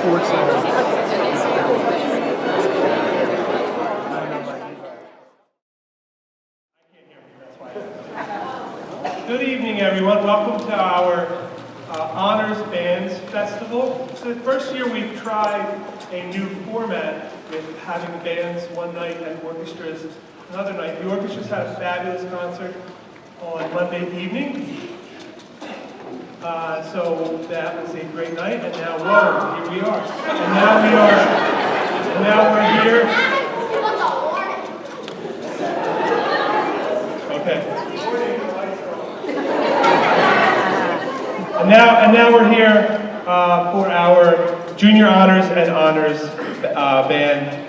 Good evening, everyone. Welcome to our Honors Bands Festival. So the first year we've tried a new format with having bands one night and orchestras another night. The orchestras had a fabulous concert on Monday evening. So that was a great night, and now, whoa, here we are. And now we're here. Okay. And now we're here for our Junior Honors and Honors Band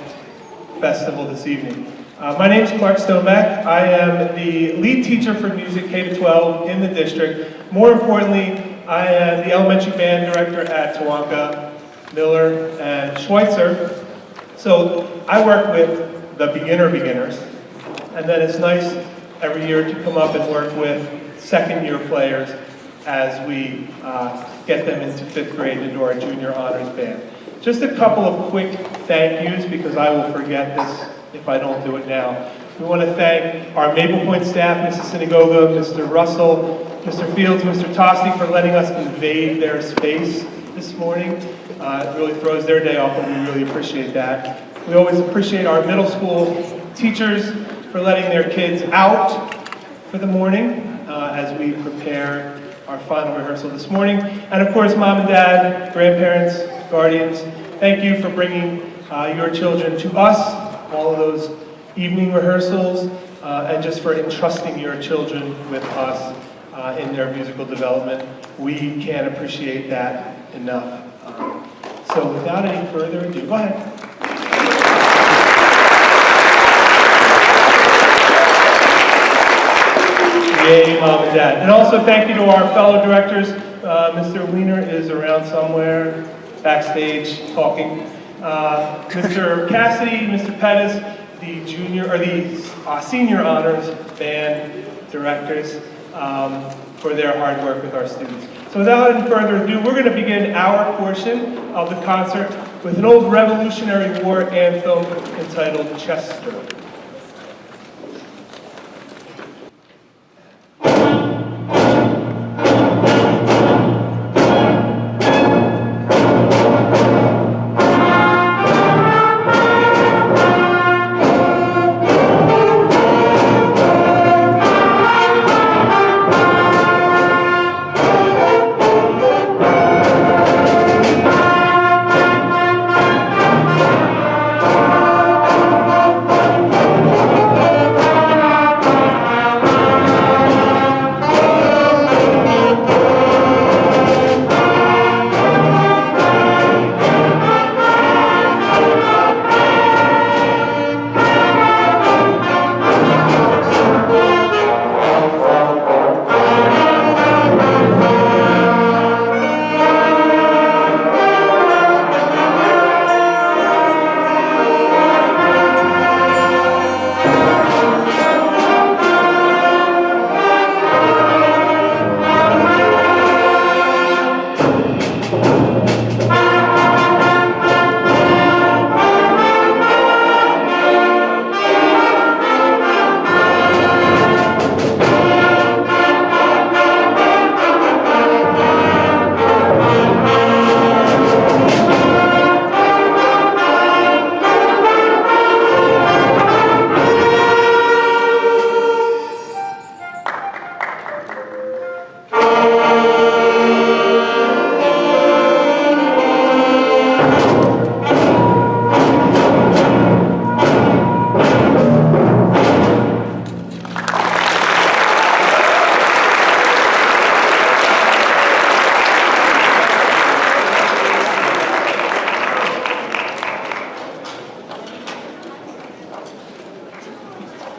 Festival this evening. My name is Clark Stoneback. I am the lead teacher for music K-12 in the district. More importantly, I am the elementary band director at Tawanka, Miller, and Schweitzer. So I work with the beginners, and then it's nice every year to come up and work with second-year players as we get them into 5th grade into our Junior Honors Band. Just a couple of quick thank yous, because I will forget this if I don't do it now. We want to thank our Maple Point staff, Mrs. Sinagoga, Mr. Russell, Mr. Fields, Mr. Tosti, for letting us invade their space this morning. It really throws their day off, and we really appreciate that. We always appreciate our middle school teachers for letting their kids out for the morning as we prepare our final rehearsal this morning. And of course, Mom and Dad, grandparents, guardians, thank you for bringing your children to us, all of those evening rehearsals, and just for entrusting your children with us in their musical development. We can't appreciate that enough. So without any further ado, go ahead. Yay, Mom and Dad. And also thank you to our fellow directors. Mr. Wiener is around somewhere, backstage, talking. Mr. Cassidy, Mr. Pettis, the senior honors band directors, for their hard work with our students. So without any further ado, we're going to begin our portion of the concert with an old Revolutionary War anthem entitled Chester.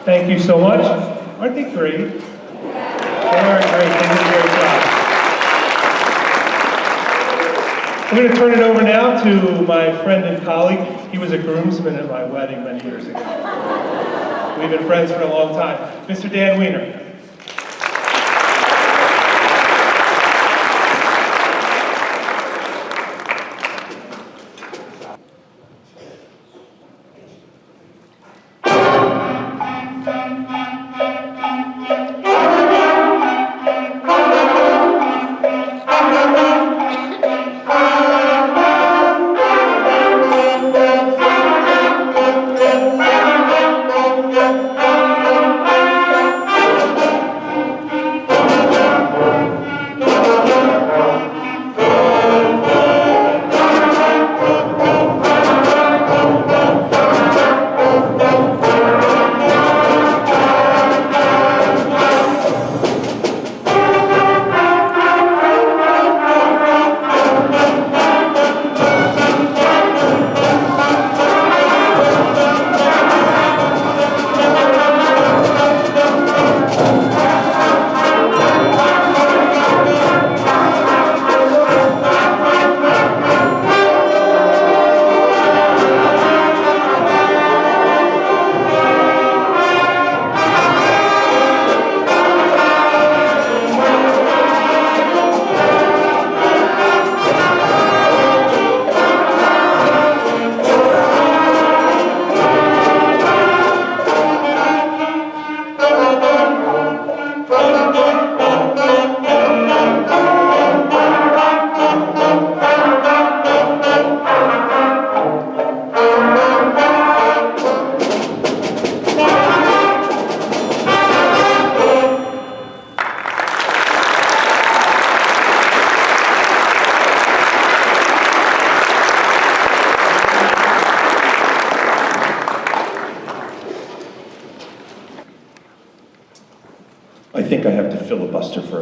Thank you so much. Aren't they great? They are great. They did a great job. We're going to turn it over now to my friend and colleague. He was a groomsman at my wedding many years ago. We've been friends for a long time. Mr. Dan Wiener.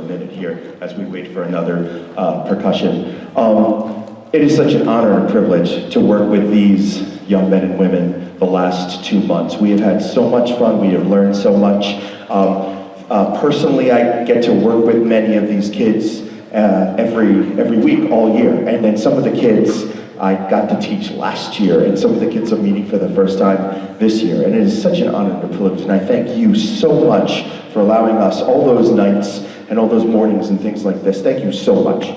minute here as we wait for another percussion. It is such an honor and privilege to work with these young men and women the last 2 months. We have had so much fun, we have learned so much. Personally, I get to work with many of these kids every week, all year. And then some of the kids I got to teach last year, and some of the kids are meeting for the first time this year. And it is such an honor and a privilege, and I thank you so much for allowing us all those nights and all those mornings and things like this. Thank you so much.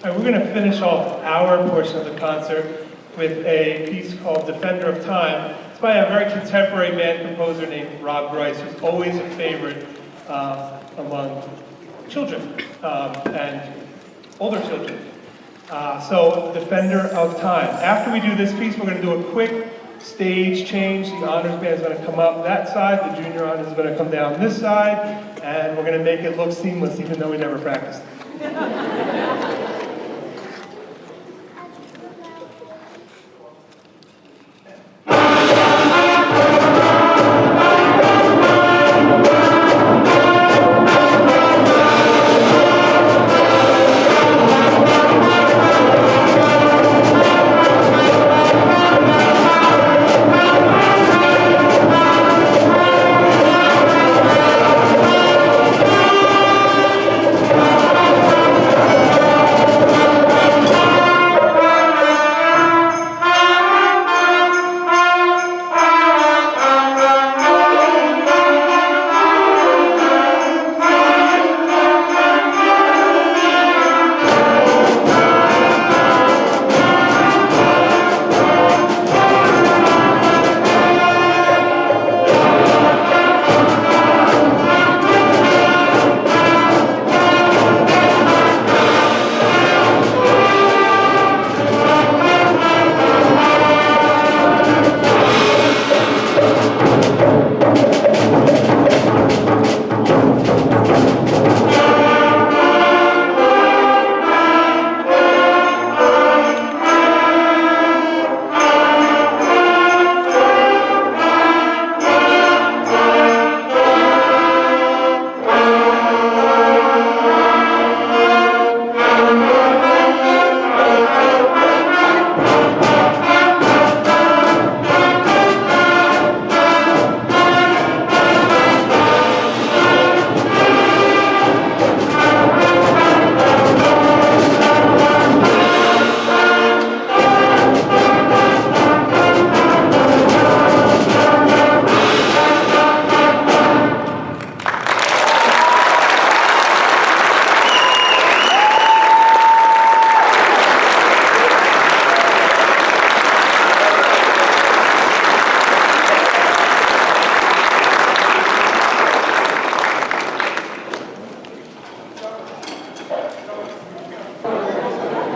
We're going to finish off our portion of the concert with a piece called Defender of Time. It's by a very contemporary band composer named Rob Royce, who's always a favorite among children and older children. So, Defender of Time. After we do this piece, we're going to do a quick stage change. The honors band is going to come up that side, the junior honors is going to come down this side, and we're going to make it look seamless even though we never practiced.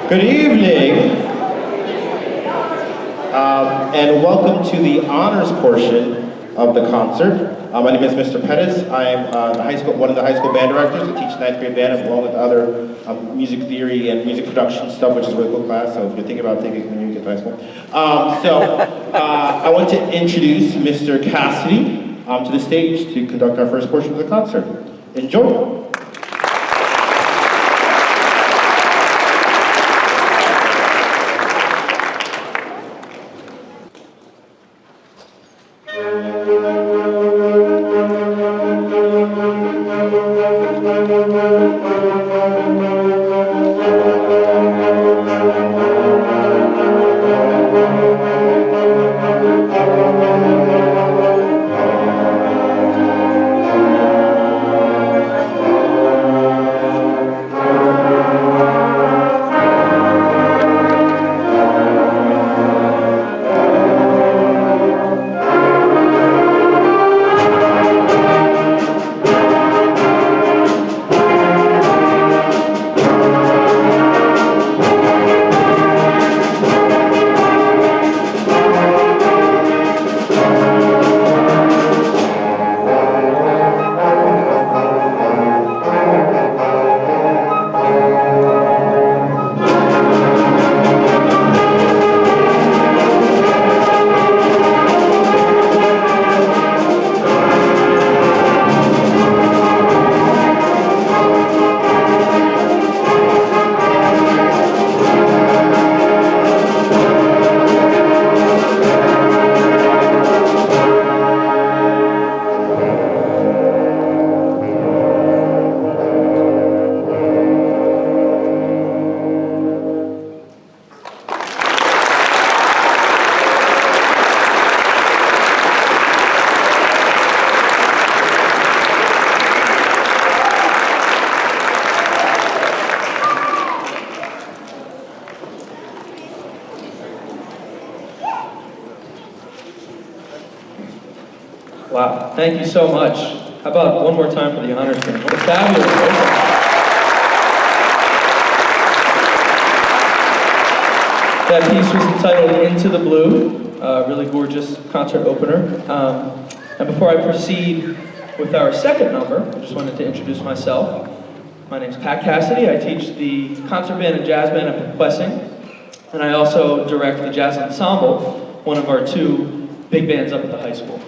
Good evening, and welcome to the honors portion of the concert. My name is Mr. Pettis. I'm one of the high school band directors. I teach ninth grade band along with other music theory and music production stuff, which is a really cool class. So if you're thinking about taking it when you get to high school, I want to introduce Mr. Cassidy to the stage to conduct our first portion of the concert. Enjoy. Wow, thank you so much. How about one more time for the honors band? What a fabulous opening. That piece was entitled Into the Blue, really gorgeous concert opener. And before I proceed with our second number, I just wanted to introduce myself. My name's Pat Cassidy. I teach the concert band and jazz band at Plessing, and I also direct the jazz ensemble, one of our two big bands up at the high school.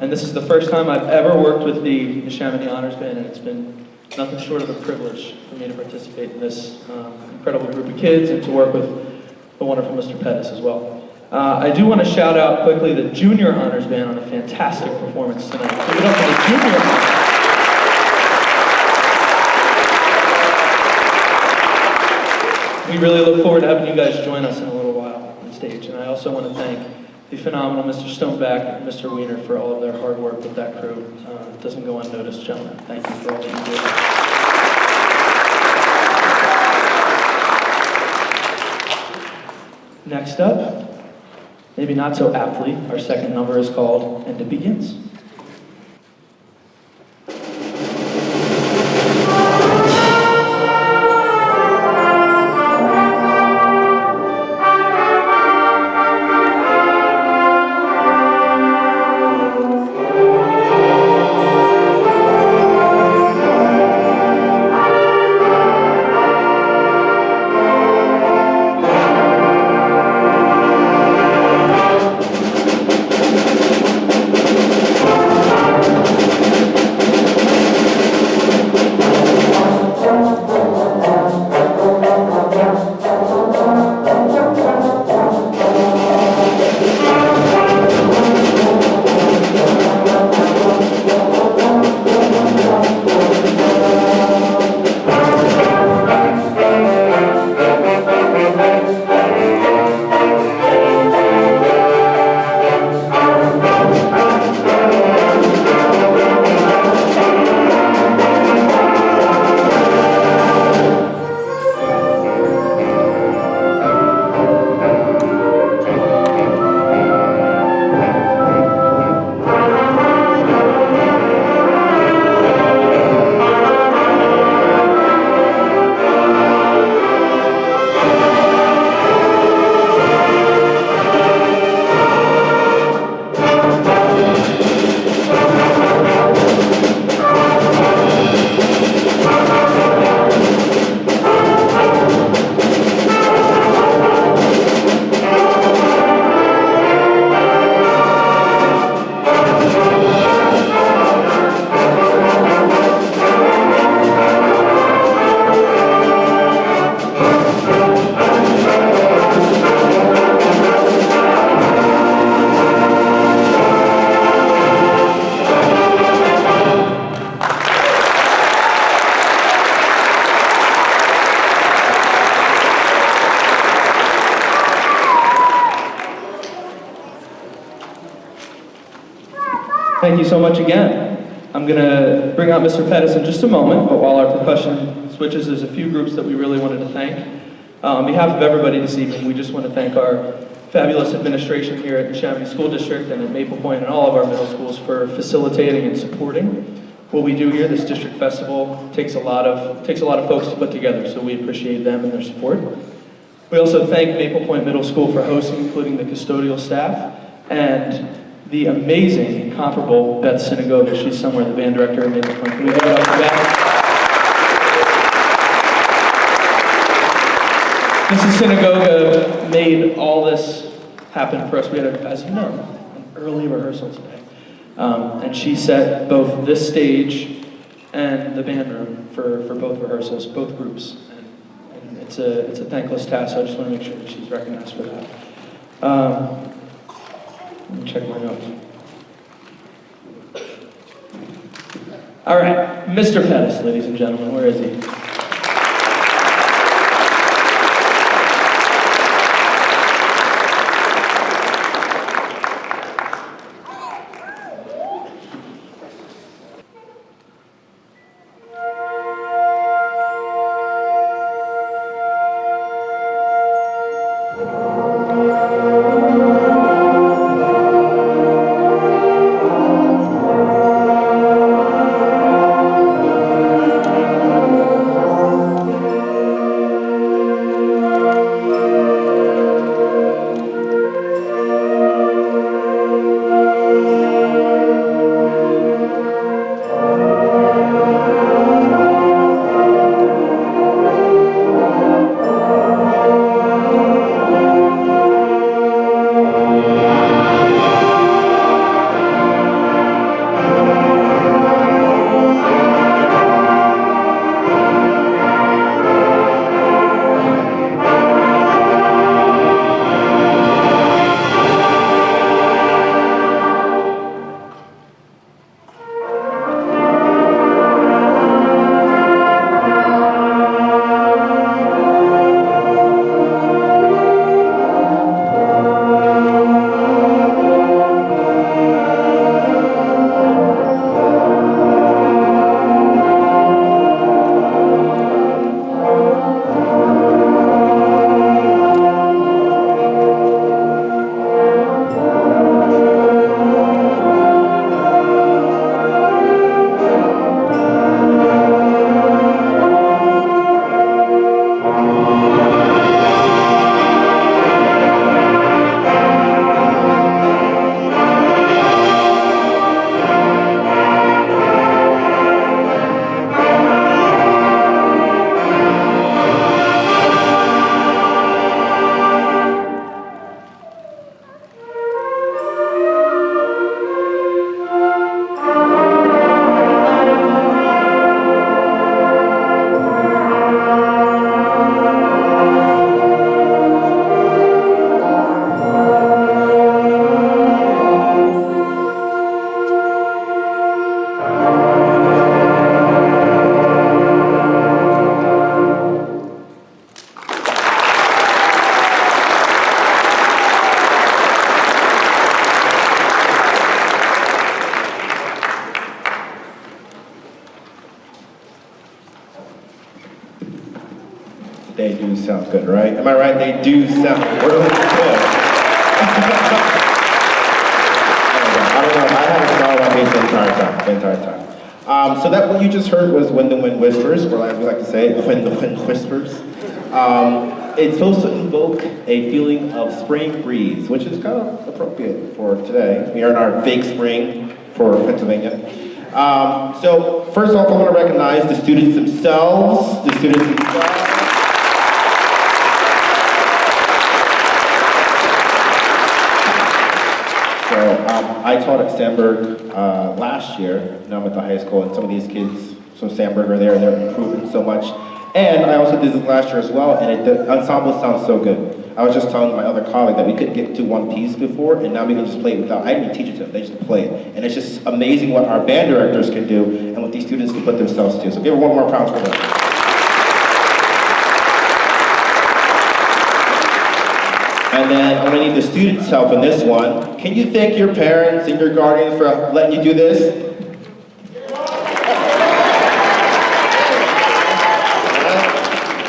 And this is the first time I've ever worked with the Neshaminy Honors Band, and it's been nothing short of a privilege for me to participate in this incredible group of kids and to work with the wonderful Mr. Pettis as well. I do want to shout out quickly the Junior Honors Band on a fantastic performance tonight. Give it up for the Junior Honors. We really look forward to having you guys join us in a little while on stage. And I also want to thank the phenomenal Mr. Stoneback and Mr. Weiner for all of their hard work with that crew. It doesn't go unnoticed, gentlemen. Thank you for all that you do. Next up, maybe not so aptly, our second number is called And It Begins. Thank you so much again. I'm going to bring out Mr. Pettis in just a moment, but while our percussion switches, there's a few groups that we really wanted to thank. On behalf of everybody this evening, we just want to thank our fabulous administration here at Neshaminy School District and at Maple Point and all of our middle schools for facilitating and supporting what we do here. This district festival takes a lot of folks to put together, so we appreciate them and their support. We also thank Maple Point Middle School for hosting, including the custodial staff, and the amazing, incomparable Beth Synagogue. She's somewhere, the band director at Maple Point. Can we give it up for Beth? Mrs. Synagogue made all this happen for us. We had, as you know, an early rehearsal today. And she set both this stage and the band room for both rehearsals, both groups. And it's a thankless task, so I just want to make sure that she's recognized for that. Let me check my notes. All right, Mr. Pettis, ladies and gentlemen, where is he? They do sound good, right? Am I right? They do sound really good. I don't know. I had a smile on my face the entire time. So that what you just heard was When the Wind Whispers, or as we like to say, When the Wind Whispers. It's supposed to invoke a feeling of spring breeze, which is kind of appropriate for today. We are in our fake spring for Pennsylvania. So first off, I want to recognize the students themselves. I taught at Sandburg last year. Now I'm at the high school, and some of these kids from Sandburg are there, and they're improving so much. And I also did this last year as well, and the ensemble sounds so good. I was just telling my other colleague that we couldn't get to one piece before, and now we can just play it without, I didn't even teach it to them, they just play it. And it's just amazing what our band directors can do, and what these students can put themselves to. So give her one more round for them. And then I'm gonna need the students' help in this one. Can you thank your parents and your guardians for letting you do this?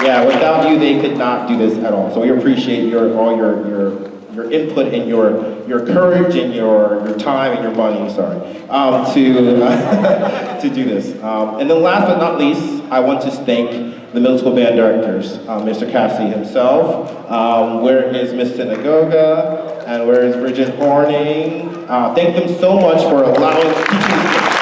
Yeah, without you, they could not do this at all. So we appreciate all your input and your courage and your time and your money, to do this. And then last but not least, I want to thank the middle school band directors, Mr. Cassidy himself, where is Miss Synagoga, and where is Bridget Horning. Thank them so much for allowing teaching.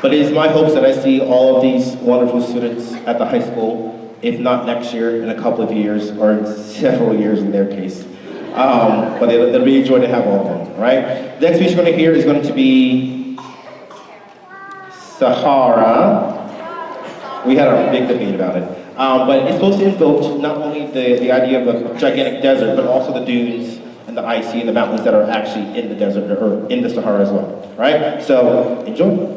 But it is my hopes that I see all of these wonderful students at the high school, if not next year, in a couple of years, or in several years in their case. But it'll be a joy to have all of them, right? The next speech you're going to hear is going to be Sahara. We had a big debate about it. But it's supposed to invoke not only the idea of a gigantic desert, but also the dunes and the icy and the mountains that are actually in the desert, or in the Sahara as well, right? So, enjoy.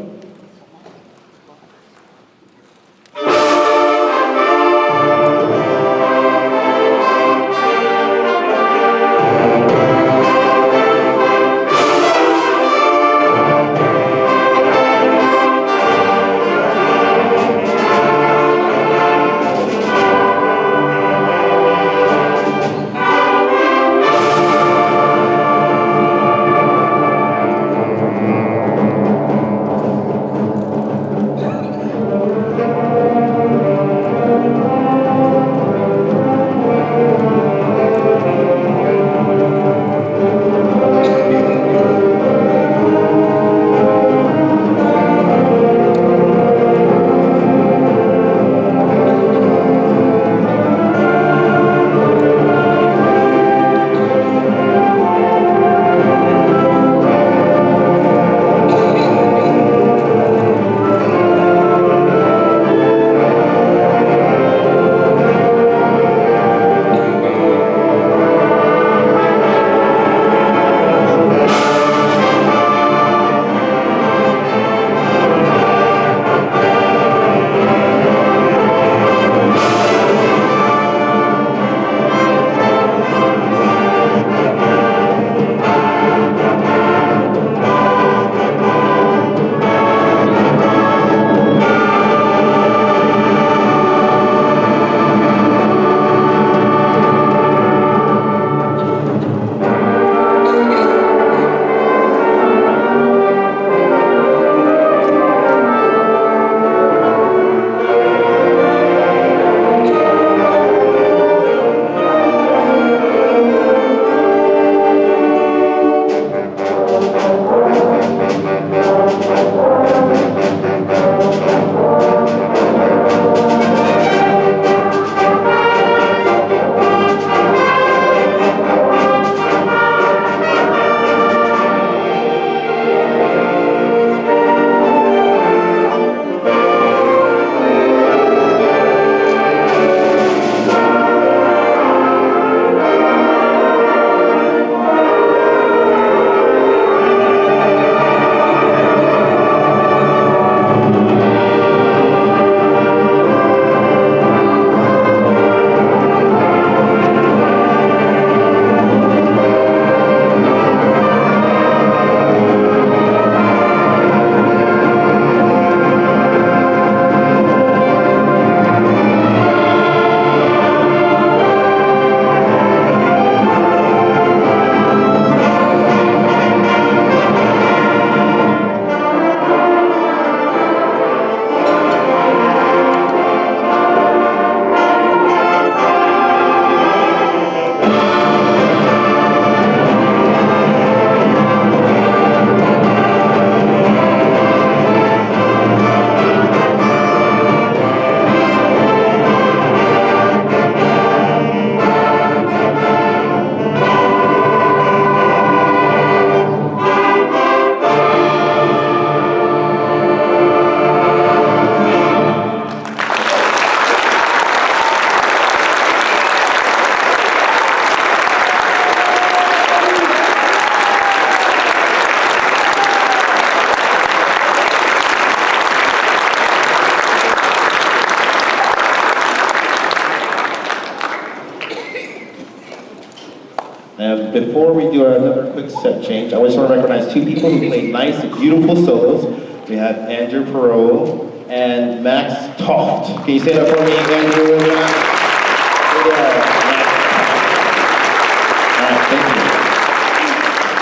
And before we do another quick set change, I just want to recognize two people who played nice and beautiful solos. We have Andrew Perot and Max Toft. Can you say that for me, Andrew and Max?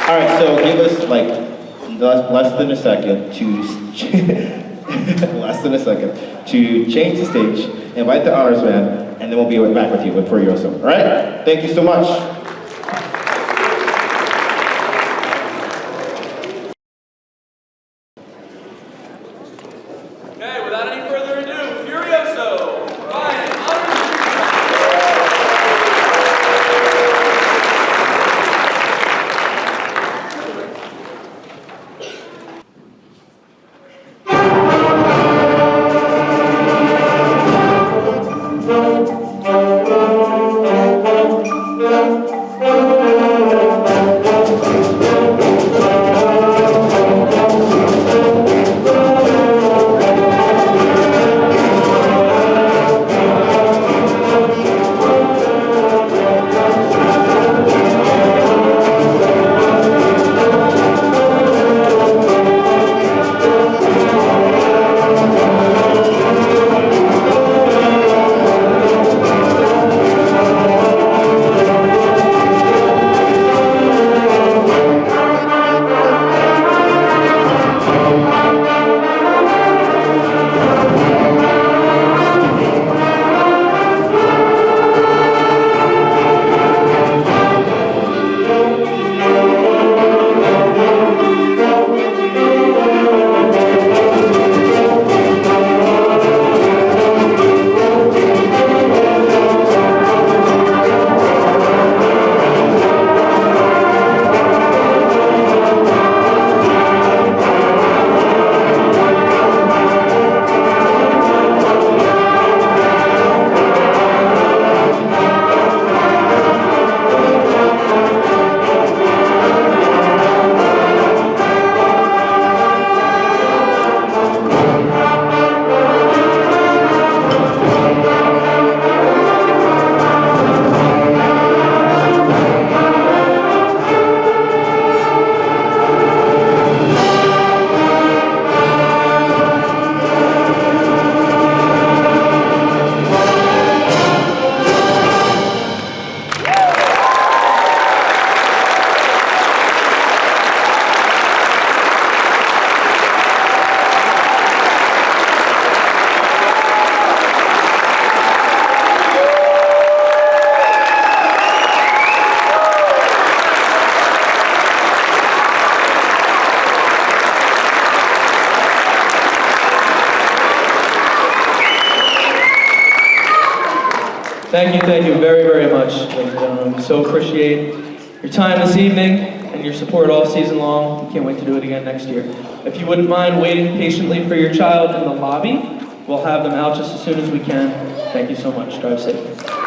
All right, so give us like less than a second to change the stage, invite the honors band, and then we'll be back with you for your song. All right? Thank you so much. Okay, without any further ado, Furioso, Ryan, honors. Thank you very, very much, ladies and gentlemen. We so appreciate your time this evening and your support all season long. We can't wait to do it again next year. If you wouldn't mind waiting patiently for your child in the lobby, we'll have them out just as soon as we can. Thank you so much. Drive safe.